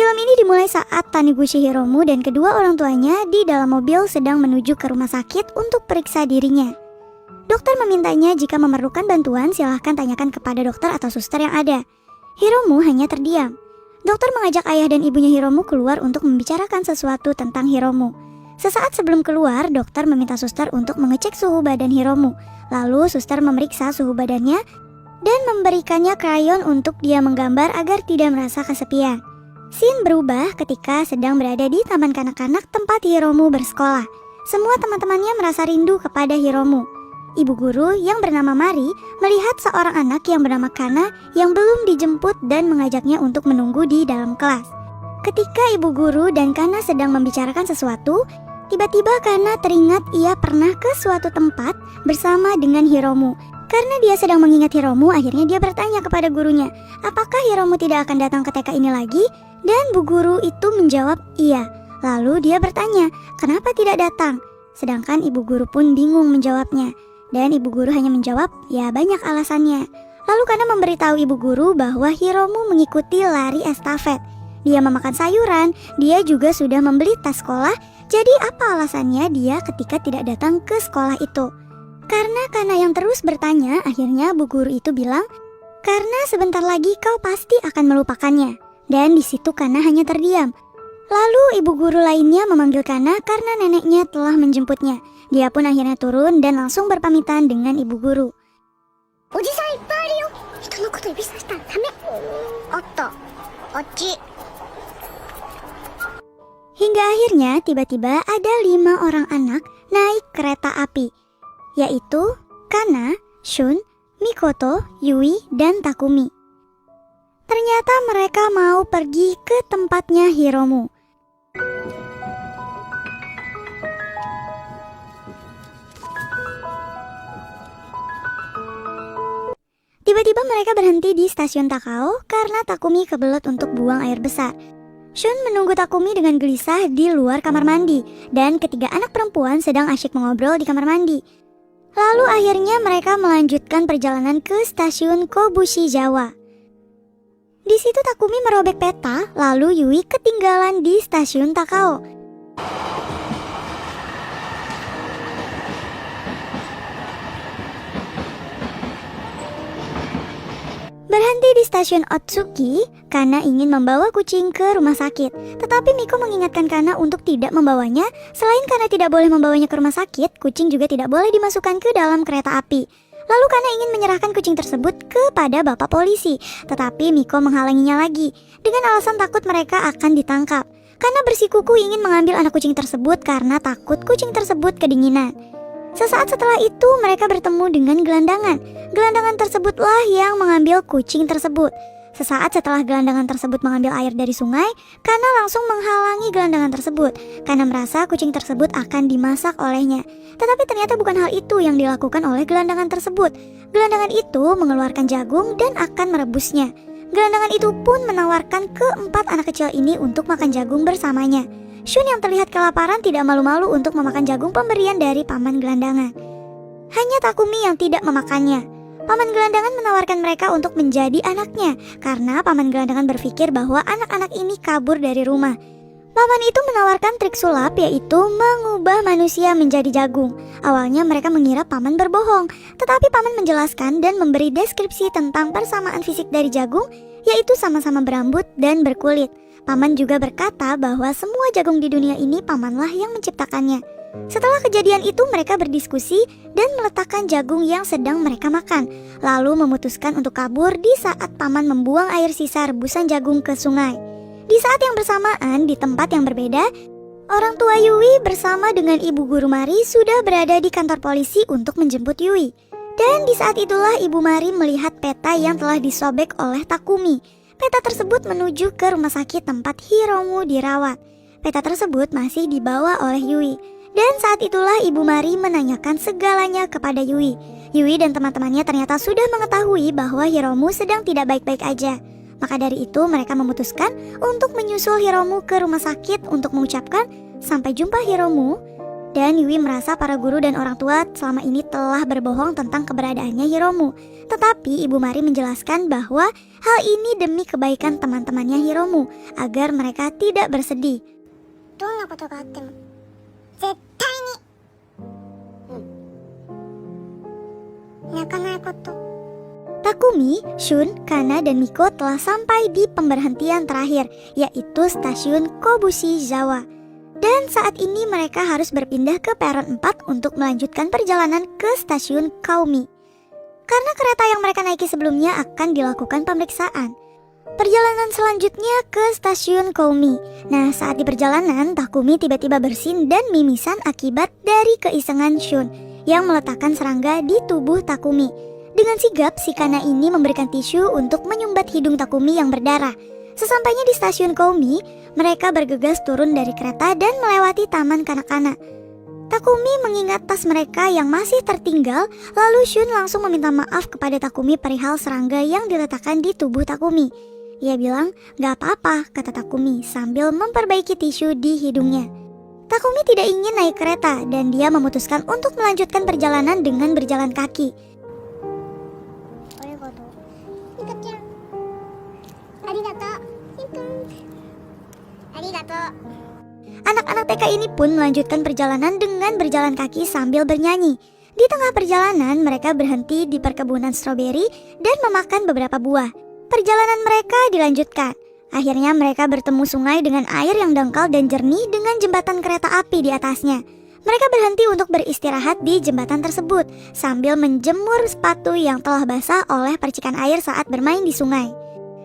Film ini dimulai saat Taniguchi Hiromu dan kedua orang tuanya di dalam mobil sedang menuju ke rumah sakit untuk periksa dirinya. Dokter memintanya jika memerlukan bantuan silahkan tanyakan kepada dokter atau suster yang ada. Hiromu hanya terdiam. Dokter mengajak ayah dan ibunya Hiromu keluar untuk membicarakan sesuatu tentang Hiromu. Sesaat sebelum keluar, dokter meminta suster untuk mengecek suhu badan Hiromu. Lalu suster memeriksa suhu badannya dan memberikannya krayon untuk dia menggambar agar tidak merasa kesepian. Scene berubah ketika sedang berada di taman kanak-kanak tempat Hiromu bersekolah. Semua teman-temannya merasa rindu kepada Hiromu. Ibu guru yang bernama Mari melihat seorang anak yang bernama Kana yang belum dijemput dan mengajaknya untuk menunggu di dalam kelas. Ketika ibu guru dan Kana sedang membicarakan sesuatu, tiba-tiba Kana teringat ia pernah ke suatu tempat bersama dengan Hiromu. Karena dia sedang mengingat Hiromu, akhirnya dia bertanya kepada gurunya, apakah Hiromu tidak akan datang ke TK ini lagi? Dan bu guru itu menjawab iya. Lalu dia bertanya, kenapa tidak datang? Sedangkan ibu guru pun bingung menjawabnya. Dan ibu guru hanya menjawab, ya banyak alasannya. Lalu Kana memberitahu ibu guru bahwa Hiromu mengikuti lari estafet. Dia memakan sayuran, dia juga sudah membeli tas sekolah. Jadi apa alasannya dia ketika tidak datang ke sekolah itu? Karena Kana yang terus bertanya, akhirnya bu guru itu bilang, karena sebentar lagi kau pasti akan melupakannya. Dan di situ Kana hanya terdiam. Lalu ibu guru lainnya memanggil Kana karena neneknya telah menjemputnya. Dia pun akhirnya turun dan langsung berpamitan dengan ibu guru. Oji-san ippai aru yo. Hito no koto yubi sashita ra dame. Otto. Ochi. Hingga akhirnya tiba-tiba ada 5 orang anak naik kereta api, yaitu Kana, Shun, Mikoto, Yui, dan Takumi. Ternyata mereka mau pergi ke tempatnya Hiromu. Tiba-tiba mereka berhenti di stasiun Takao karena Takumi kebelet untuk buang air besar. Shun menunggu Takumi dengan gelisah di luar kamar mandi, dan ketiga anak perempuan sedang asyik mengobrol di kamar mandi. Lalu akhirnya mereka melanjutkan perjalanan ke stasiun Kobushizawa. Di situ Takumi merobek peta, lalu Yui ketinggalan di stasiun Takao. Berhenti di stasiun Otsuki, Kana ingin membawa kucing ke rumah sakit. Tetapi Miko mengingatkan Kana untuk tidak membawanya. Selain Kana tidak boleh membawanya ke rumah sakit, kucing juga tidak boleh dimasukkan ke dalam kereta api. Lalu Kana ingin menyerahkan kucing tersebut kepada bapak polisi, tetapi Miko menghalanginya lagi dengan alasan takut mereka akan ditangkap. Kana bersikuku ingin mengambil anak kucing tersebut karena takut kucing tersebut kedinginan. Sesaat setelah itu mereka bertemu dengan gelandangan. Gelandangan tersebutlah yang mengambil kucing tersebut. Sesaat setelah gelandangan tersebut mengambil air dari sungai, Kana langsung menghalangi gelandangan tersebut. Kana merasa kucing tersebut akan dimasak olehnya. Tetapi ternyata bukan hal itu yang dilakukan oleh gelandangan tersebut. Gelandangan itu mengeluarkan jagung dan akan merebusnya. Gelandangan itu pun menawarkan keempat anak kecil ini untuk makan jagung bersamanya. Shun yang terlihat kelaparan tidak malu-malu untuk memakan jagung pemberian dari paman gelandangan. Hanya Takumi yang tidak memakannya. Paman gelandangan menawarkan mereka untuk menjadi anaknya karena paman gelandangan berpikir bahwa anak-anak ini kabur dari rumah. Paman itu menawarkan trik sulap, yaitu mengubah manusia menjadi jagung. Awalnya mereka mengira paman berbohong, tetapi paman menjelaskan dan memberi deskripsi tentang persamaan fisik dari jagung, yaitu sama-sama berambut dan berkulit. Paman juga berkata bahwa semua jagung di dunia ini pamanlah yang menciptakannya. Setelah kejadian itu mereka berdiskusi dan meletakkan jagung yang sedang mereka makan, lalu memutuskan untuk kabur di saat paman membuang air sisa rebusan jagung ke sungai. Di saat yang bersamaan di tempat yang berbeda, orang tua Yui bersama dengan ibu guru Mari sudah berada di kantor polisi untuk menjemput Yui. Dan di saat itulah ibu Mari melihat peta yang telah disobek oleh Takumi. Peta tersebut menuju ke rumah sakit tempat Hiromu dirawat. Peta tersebut masih dibawa oleh Yui. Dan saat itulah Ibu Mari menanyakan segalanya kepada Yui. Yui dan teman-temannya ternyata sudah mengetahui bahwa Hiromu sedang tidak baik-baik aja. Maka dari itu mereka memutuskan untuk menyusul Hiromu ke rumah sakit untuk mengucapkan sampai jumpa Hiromu. Dan Yui merasa para guru dan orang tua selama ini telah berbohong tentang keberadaannya Hiromu. Tetapi Ibu Mari menjelaskan bahwa hal ini demi kebaikan teman-temannya Hiromu, agar mereka tidak bersedih. どんなことがあっても絶対に泣かないこと。 Takumi, Shun, Kana, dan Miko telah sampai di pemberhentian terakhir, yaitu stasiun Kobushizawa. Dan saat ini mereka harus berpindah ke peron 4 untuk melanjutkan perjalanan ke stasiun Kaomi. Karena kereta yang mereka naiki sebelumnya akan dilakukan pemeriksaan. Perjalanan selanjutnya ke stasiun Kaomi. Nah, saat di perjalanan, Takumi tiba-tiba bersin dan mimisan akibat dari keisengan Shun yang meletakkan serangga di tubuh Takumi. Dengan sigap, si Kana ini memberikan tisu untuk menyumbat hidung Takumi yang berdarah. Sesampainya di stasiun Kaomi, mereka bergegas turun dari kereta dan melewati taman kanak-kanak. Takumi mengingat tas mereka yang masih tertinggal, lalu Shun langsung meminta maaf kepada Takumi perihal serangga yang diletakkan di tubuh Takumi. Ia bilang, "Gak apa-apa," kata Takumi sambil memperbaiki tisu di hidungnya. Takumi tidak ingin naik kereta dan dia memutuskan untuk melanjutkan perjalanan dengan berjalan kaki. Anak-anak TK ini pun melanjutkan perjalanan dengan berjalan kaki sambil bernyanyi. Di tengah perjalanan, mereka berhenti di perkebunan stroberi dan memakan beberapa buah. Perjalanan mereka dilanjutkan. Akhirnya mereka bertemu sungai dengan air yang dangkal dan jernih dengan jembatan kereta api di atasnya. Mereka berhenti untuk beristirahat di jembatan tersebut sambil menjemur sepatu yang telah basah oleh percikan air saat bermain di sungai.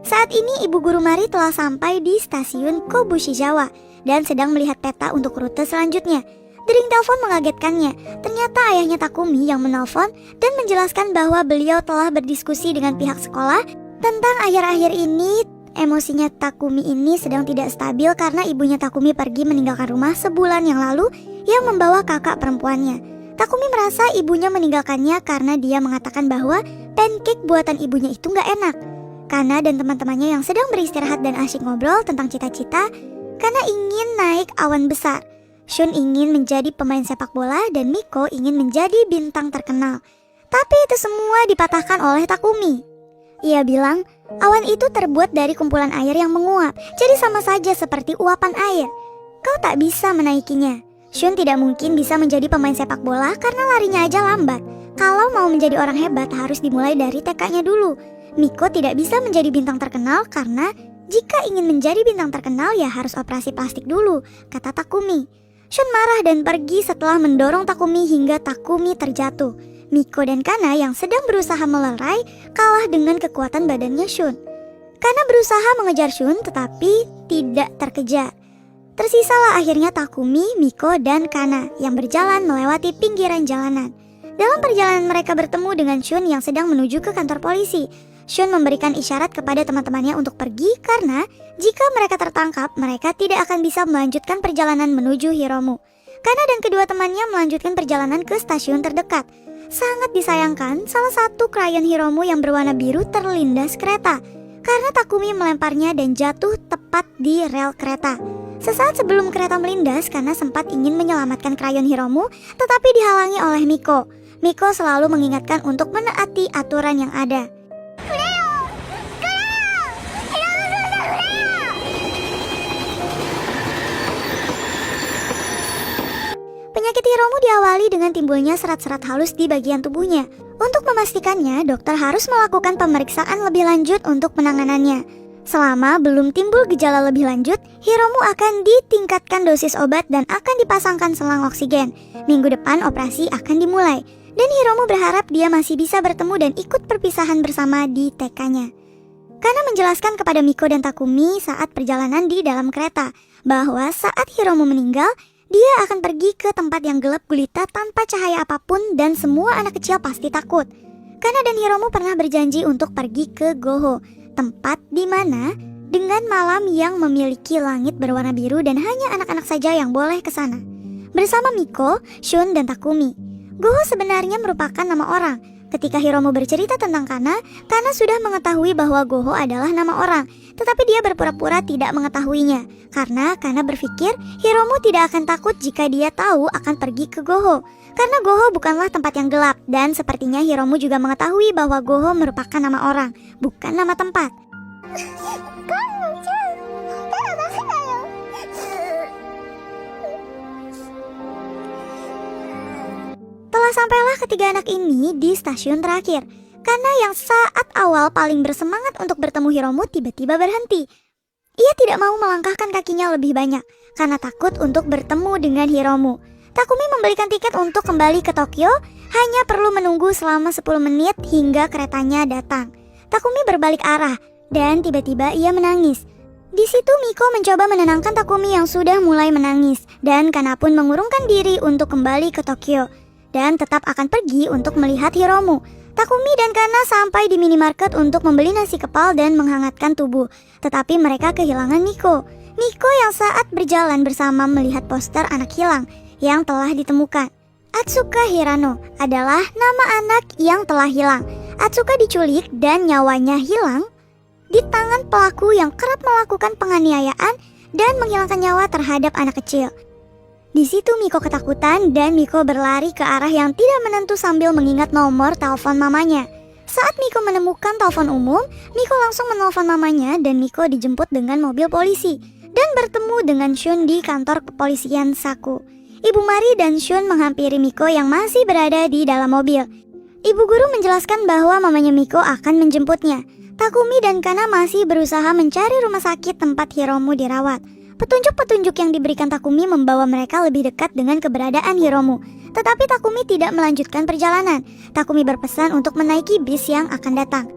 Saat ini Ibu Guru Mari telah sampai di stasiun Kobushizawa dan sedang melihat peta untuk rute selanjutnya. Dering telepon mengagetkannya. Ternyata ayahnya Takumi yang menelpon dan menjelaskan bahwa beliau telah berdiskusi dengan pihak sekolah tentang akhir-akhir ini emosinya Takumi ini sedang tidak stabil karena ibunya Takumi pergi meninggalkan rumah sebulan yang lalu yang membawa kakak perempuannya. Takumi merasa ibunya meninggalkannya karena dia mengatakan bahwa pancake buatan ibunya itu gak enak. Kana dan teman-temannya yang sedang beristirahat dan asyik ngobrol tentang cita-cita. Kana ingin naik awan besar. Shun ingin menjadi pemain sepak bola dan Miko ingin menjadi bintang terkenal. Tapi itu semua dipatahkan oleh Takumi. Ia bilang, awan itu terbuat dari kumpulan air yang menguap, jadi sama saja seperti uapan air. Kau tak bisa menaikinya. Shun tidak mungkin bisa menjadi pemain sepak bola karena larinya aja lambat. Kalau mau menjadi orang hebat harus dimulai dari TK-nya dulu. Miko tidak bisa menjadi bintang terkenal karena jika ingin menjadi bintang terkenal ya harus operasi plastik dulu, kata Takumi. Shun marah dan pergi setelah mendorong Takumi hingga Takumi terjatuh. Miko dan Kana yang sedang berusaha melerai kalah dengan kekuatan badannya Shun. Kana berusaha mengejar Shun tetapi tidak terkejar. Tersisalah akhirnya Takumi, Miko, dan Kana yang berjalan melewati pinggiran jalanan. Dalam perjalanan mereka bertemu dengan Shun yang sedang menuju ke kantor polisi. Shun memberikan isyarat kepada teman-temannya untuk pergi karena jika mereka tertangkap, mereka tidak akan bisa melanjutkan perjalanan menuju Hiromu. Kana dan kedua temannya melanjutkan perjalanan ke stasiun terdekat. Sangat disayangkan, salah satu krayon Hiromu yang berwarna biru terlindas kereta karena Takumi melemparnya dan jatuh tepat di rel kereta. Sesaat sebelum kereta melindas, Kana sempat ingin menyelamatkan krayon Hiromu tetapi dihalangi oleh Miko. Miko selalu mengingatkan untuk menaati aturan yang ada. Penyakit Hiromu diawali dengan timbulnya serat-serat halus di bagian tubuhnya. Untuk memastikannya, dokter harus melakukan pemeriksaan lebih lanjut untuk penanganannya. Selama belum timbul gejala lebih lanjut, Hiromu akan ditingkatkan dosis obat dan akan dipasangkan selang oksigen. Minggu depan operasi akan dimulai. Dan Hiromu berharap dia masih bisa bertemu dan ikut perpisahan bersama di TK-nya. Kana menjelaskan kepada Miko dan Takumi saat perjalanan di dalam kereta bahwa saat Hiromu meninggal, dia akan pergi ke tempat yang gelap gulita tanpa cahaya apapun dan semua anak kecil pasti takut. Kana dan Hiromu pernah berjanji untuk pergi ke Goho, tempat di mana dengan malam yang memiliki langit berwarna biru dan hanya anak-anak saja yang boleh ke sana. Bersama Miko, Shun, dan Takumi. Goho sebenarnya merupakan nama orang, Ketika Hiromu bercerita tentang Kana sudah mengetahui bahwa Goho adalah nama orang. Tetapi dia berpura-pura tidak mengetahuinya, karena Kana berpikir Hiromu tidak akan takut jika dia tahu akan pergi ke Goho. Karena Goho bukanlah tempat yang gelap, dan sepertinya Hiromu juga mengetahui bahwa Goho merupakan nama orang, bukan nama tempat. Telah sampailah ketiga anak ini di stasiun terakhir. Kana yang saat awal paling bersemangat untuk bertemu Hiromu tiba-tiba berhenti. Ia tidak mau melangkahkan kakinya lebih banyak karena takut untuk bertemu dengan Hiromu. Takumi membelikan tiket untuk kembali ke Tokyo, hanya perlu menunggu selama 10 menit hingga keretanya datang. Takumi berbalik arah dan tiba-tiba ia menangis. Di situ Miko mencoba menenangkan Takumi yang sudah mulai menangis, dan Kana pun mengurungkan diri untuk kembali ke Tokyo dan tetap akan pergi untuk melihat Hiromu. Takumi dan Kana sampai di minimarket untuk membeli nasi kepal dan menghangatkan tubuh, tetapi mereka kehilangan Miko. Miko yang saat berjalan bersama melihat poster anak hilang yang telah ditemukan. Atsuka Hirano adalah nama anak yang telah hilang. Atsuka diculik dan nyawanya hilang di tangan pelaku yang kerap melakukan penganiayaan dan menghilangkan nyawa terhadap anak kecil. Di situ Miko ketakutan dan Miko berlari ke arah yang tidak menentu sambil mengingat nomor telepon mamanya. Saat Miko menemukan telepon umum, Miko langsung menelpon mamanya dan Miko dijemput dengan mobil polisi dan bertemu dengan Shun di kantor kepolisian Saku. Ibu Mari dan Shun menghampiri Miko yang masih berada di dalam mobil. Ibu guru menjelaskan bahwa mamanya Miko akan menjemputnya. Takumi dan Kana masih berusaha mencari rumah sakit tempat Hiromu dirawat. Petunjuk-petunjuk yang diberikan Takumi membawa mereka lebih dekat dengan keberadaan Hiromu. Tetapi Takumi tidak melanjutkan perjalanan. Takumi berpesan untuk menaiki bis yang akan datang.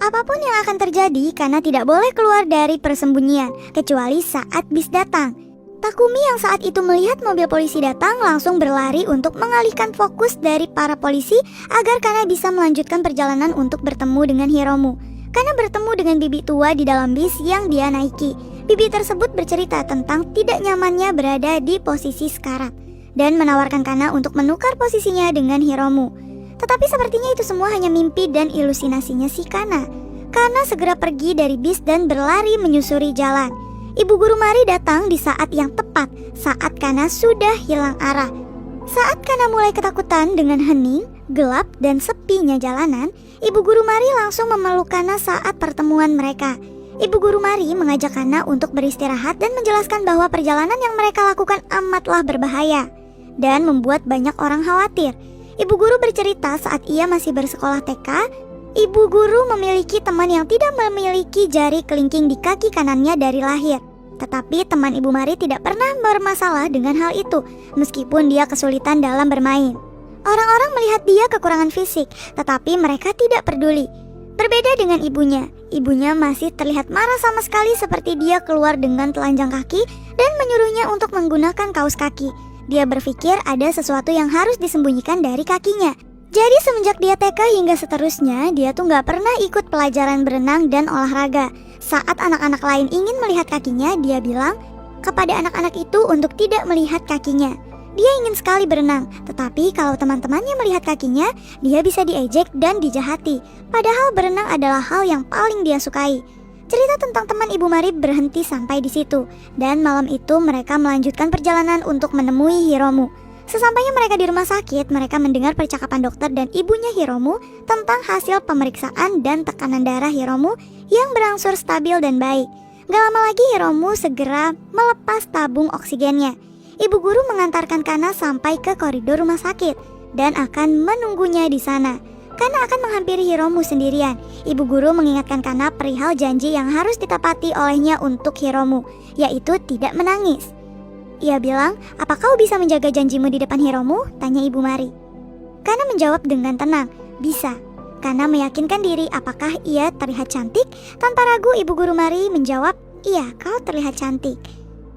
Apapun yang akan terjadi, Kana tidak boleh keluar dari persembunyian, kecuali saat bis datang. Takumi yang saat itu melihat mobil polisi datang langsung berlari untuk mengalihkan fokus dari para polisi agar Kana bisa melanjutkan perjalanan untuk bertemu dengan Hiromu. Kana bertemu dengan bibi tua di dalam bis yang dia naiki. Bibi tersebut bercerita tentang tidak nyamannya berada di posisi sekarat dan menawarkan Kana untuk menukar posisinya dengan Hiromu. Tetapi sepertinya itu semua hanya mimpi dan ilusinasinya si Kana. Kana segera pergi dari bis dan berlari menyusuri jalan. Ibu guru Mari datang di saat yang tepat, saat Kana sudah hilang arah. Saat Kana mulai ketakutan dengan hening, gelap, dan sepinya jalanan, Ibu guru Mari langsung memeluk Kana saat pertemuan mereka. Ibu guru Mari mengajak Kana untuk beristirahat dan menjelaskan bahwa perjalanan yang mereka lakukan amatlah berbahaya dan membuat banyak orang khawatir. Ibu guru bercerita saat ia masih bersekolah TK, ibu guru memiliki teman yang tidak memiliki jari kelingking di kaki kanannya dari lahir. Tetapi teman Ibu Mari tidak pernah bermasalah dengan hal itu, meskipun dia kesulitan dalam bermain. Orang-orang melihat dia kekurangan fisik, tetapi mereka tidak peduli. Berbeda dengan ibunya masih terlihat marah sama sekali seperti dia keluar dengan telanjang kaki dan menyuruhnya untuk menggunakan kaos kaki. Dia berpikir ada sesuatu yang harus disembunyikan dari kakinya. Jadi semenjak dia TK hingga seterusnya, dia tuh gak pernah ikut pelajaran berenang dan olahraga. Saat anak-anak lain ingin melihat kakinya, dia bilang kepada anak-anak itu untuk tidak melihat kakinya. Dia ingin sekali berenang, tetapi kalau teman-temannya melihat kakinya, dia bisa diejek dan dijahati. Padahal berenang adalah hal yang paling dia sukai. Cerita tentang teman Ibu Mari berhenti sampai di situ, dan malam itu mereka melanjutkan perjalanan untuk menemui Hiromu. Sesampainya mereka di rumah sakit, mereka mendengar percakapan dokter dan ibunya Hiromu tentang hasil pemeriksaan dan tekanan darah Hiromu yang berangsur stabil dan baik. Gak lama lagi Hiromu segera melepas tabung oksigennya. Ibu guru mengantarkan Kana sampai ke koridor rumah sakit dan akan menunggunya di sana. Kana akan menghampiri Hiromu sendirian. Ibu guru mengingatkan Kana perihal janji yang harus ditepati olehnya untuk Hiromu, yaitu tidak menangis. Ia bilang, "Apa kau bisa menjaga janjimu di depan Hiromu?" tanya Ibu Mari. Kana menjawab dengan tenang, "Bisa." Kana meyakinkan diri apakah ia terlihat cantik. Tanpa ragu Ibu guru Mari menjawab, "Iya, kau terlihat cantik."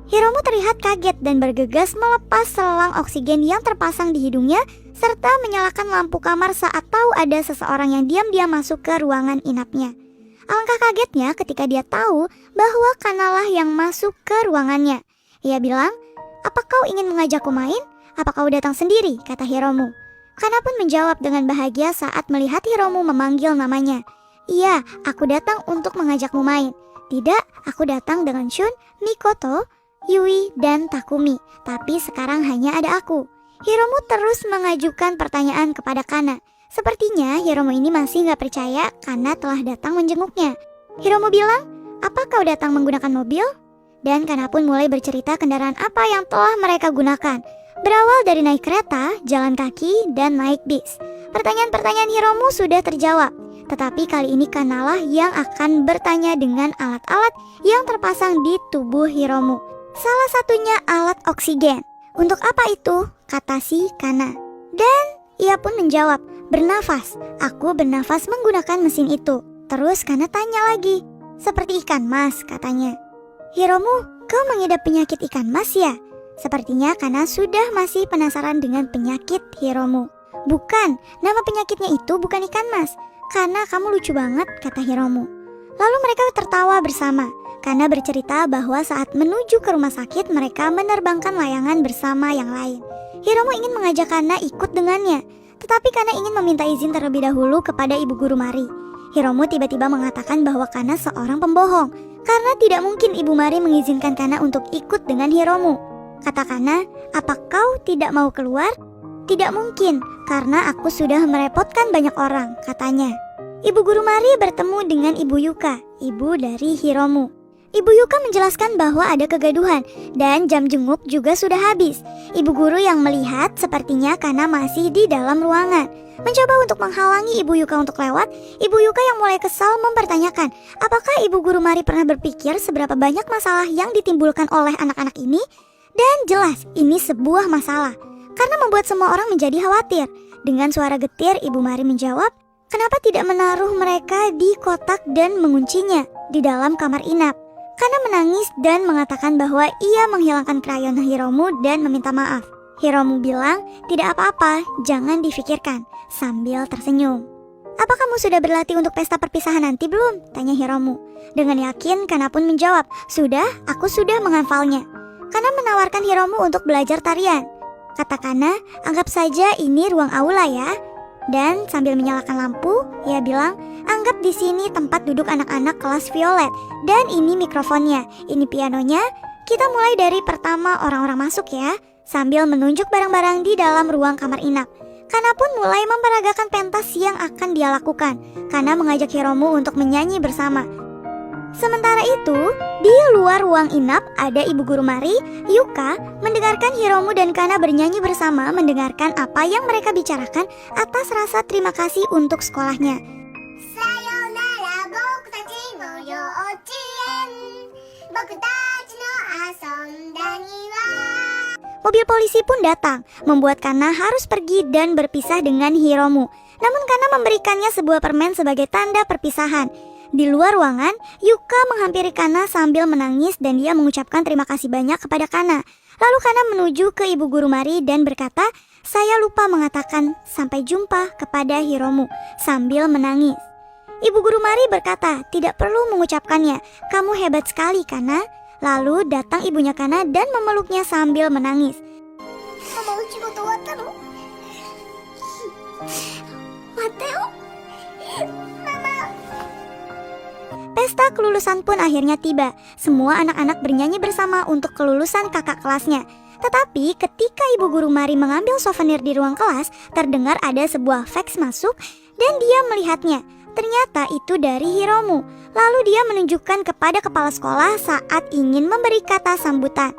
Hiromu terlihat kaget dan bergegas melepas selang oksigen yang terpasang di hidungnya serta menyalakan lampu kamar saat tahu ada seseorang yang diam-diam masuk ke ruangan inapnya. Alangkah kagetnya ketika dia tahu bahwa Kanalah yang masuk ke ruangannya. Ia bilang, "Apa kau ingin mengajakku main? Apa kau datang sendiri?" kata Hiromu. Kana pun menjawab dengan bahagia saat melihat Hiromu memanggil namanya. Iya, aku datang untuk mengajakmu main. Tidak, aku datang dengan Shun, Mikoto, Yui, dan Takumi. Tapi sekarang hanya ada aku. Hiromu terus mengajukan pertanyaan kepada Kana. Sepertinya Hiromu ini masih gak percaya Kana telah datang menjenguknya. Hiromu bilang, apa kau datang menggunakan mobil? Dan Kana pun mulai bercerita kendaraan apa yang telah mereka gunakan. Berawal dari naik kereta, jalan kaki, dan naik bis. Pertanyaan-pertanyaan Hiromu sudah terjawab. Tetapi kali ini Kanalah yang akan bertanya dengan alat-alat yang terpasang di tubuh Hiromu. Salah satunya alat oksigen. Untuk apa itu? Kata si Kana. Dan ia pun menjawab, bernafas. Aku bernafas menggunakan mesin itu. Terus Kana tanya lagi, seperti ikan mas katanya. Hiromu, kau mengidap penyakit ikan mas ya? Sepertinya Kana sudah masih penasaran dengan penyakit Hiromu. Bukan, nama penyakitnya itu bukan ikan mas. Kana, kamu lucu banget, kata Hiromu. Lalu mereka tertawa bersama. Kana bercerita bahwa saat menuju ke rumah sakit mereka menerbangkan layangan bersama yang lain. Hiromu ingin mengajak Kana ikut dengannya. Tetapi Kana ingin meminta izin terlebih dahulu kepada ibu guru Mari. Hiromu tiba-tiba mengatakan bahwa Kana seorang pembohong. Karena tidak mungkin ibu Mari mengizinkan Kana untuk ikut dengan Hiromu. Kata Kana, apa kau tidak mau keluar? Tidak mungkin, karena aku sudah merepotkan banyak orang, katanya. Ibu guru Mari bertemu dengan Ibu Yuka, ibu dari Hiromu. Ibu Yuka menjelaskan bahwa ada kegaduhan dan jam jenguk juga sudah habis. Ibu guru yang melihat sepertinya Kana masih di dalam ruangan. Mencoba untuk menghalangi Ibu Yuka untuk lewat, Ibu Yuka yang mulai kesal mempertanyakan, apakah Ibu guru Mari pernah berpikir seberapa banyak masalah yang ditimbulkan oleh anak-anak ini? Dan jelas ini sebuah masalah. Karena membuat semua orang menjadi khawatir. Dengan suara getir, Ibu Mari menjawab, kenapa tidak menaruh mereka di kotak dan menguncinya di dalam kamar inap? Kana menangis dan mengatakan bahwa ia menghilangkan krayon Hiromu dan meminta maaf. Hiromu bilang, tidak apa-apa, jangan difikirkan, sambil tersenyum. Apa kamu sudah berlatih untuk pesta perpisahan nanti belum? Tanya Hiromu. Dengan yakin, Kana pun menjawab, sudah, aku sudah menghafalnya. Kana menawarkan Hiromu untuk belajar tarian. Kata Kana, anggap saja ini ruang aula ya. Dan sambil menyalakan lampu, ia bilang, anggap di sini tempat duduk anak-anak kelas violet. Dan ini mikrofonnya, ini pianonya. Kita mulai dari pertama orang-orang masuk ya. Sambil menunjuk barang-barang di dalam ruang kamar inap. Kana pun mulai memperagakan pentas yang akan dia lakukan. Kana mengajak Hiromu untuk menyanyi bersama. Sementara itu, di luar ruang inap ada Ibu Guru Mari, Yuka, mendengarkan Hiromu dan Kana bernyanyi bersama mendengarkan apa yang mereka bicarakan atas rasa terima kasih untuk sekolahnya. Sayonara, boku tachi no youchien. Boku tachi no asonda ni wa. Mobil polisi pun datang, membuat Kana harus pergi dan berpisah dengan Hiromu. Namun Kana memberikannya sebuah permen sebagai tanda perpisahan. Di luar ruangan, Yuka menghampiri Kana sambil menangis dan dia mengucapkan terima kasih banyak kepada Kana. Lalu Kana menuju ke Ibu Guru Mari dan berkata, saya lupa mengatakan sampai jumpa kepada Hiromu sambil menangis. Ibu Guru Mari berkata, tidak perlu mengucapkannya, kamu hebat sekali Kana. Lalu datang ibunya Kana dan memeluknya sambil menangis. Mama, uchigoto wattano? Mateo? Mama. Pesta kelulusan pun akhirnya tiba. Semua anak-anak bernyanyi bersama untuk kelulusan kakak kelasnya. Tetapi ketika Ibu Guru Mari mengambil souvenir di ruang kelas, terdengar ada sebuah fax masuk dan dia melihatnya. Ternyata itu dari Hiromu. Lalu dia menunjukkan kepada kepala sekolah saat ingin memberi kata sambutan.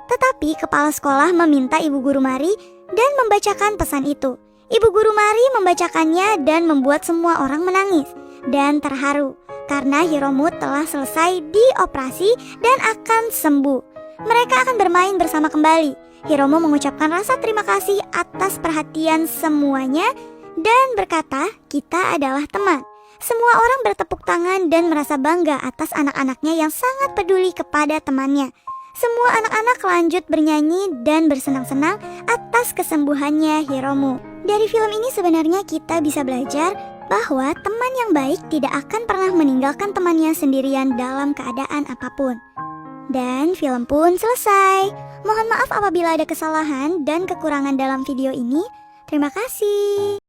Tetapi kepala sekolah meminta Ibu Guru Mari dan membacakan pesan itu. Ibu Guru Mari membacakannya dan membuat semua orang menangis dan terharu. Karena Hiromu telah selesai dioperasi dan akan sembuh. Mereka akan bermain bersama kembali. Hiromu mengucapkan rasa terima kasih atas perhatian semuanya dan berkata, kita adalah teman. Semua orang bertepuk tangan dan merasa bangga atas anak-anaknya yang sangat peduli kepada temannya. Semua anak-anak lanjut bernyanyi dan bersenang-senang atas kesembuhannya Hiromu. Dari film ini sebenarnya kita bisa belajar bahwa teman yang baik tidak akan pernah meninggalkan temannya sendirian dalam keadaan apapun. Dan film pun selesai. Mohon maaf apabila ada kesalahan dan kekurangan dalam video ini. Terima kasih.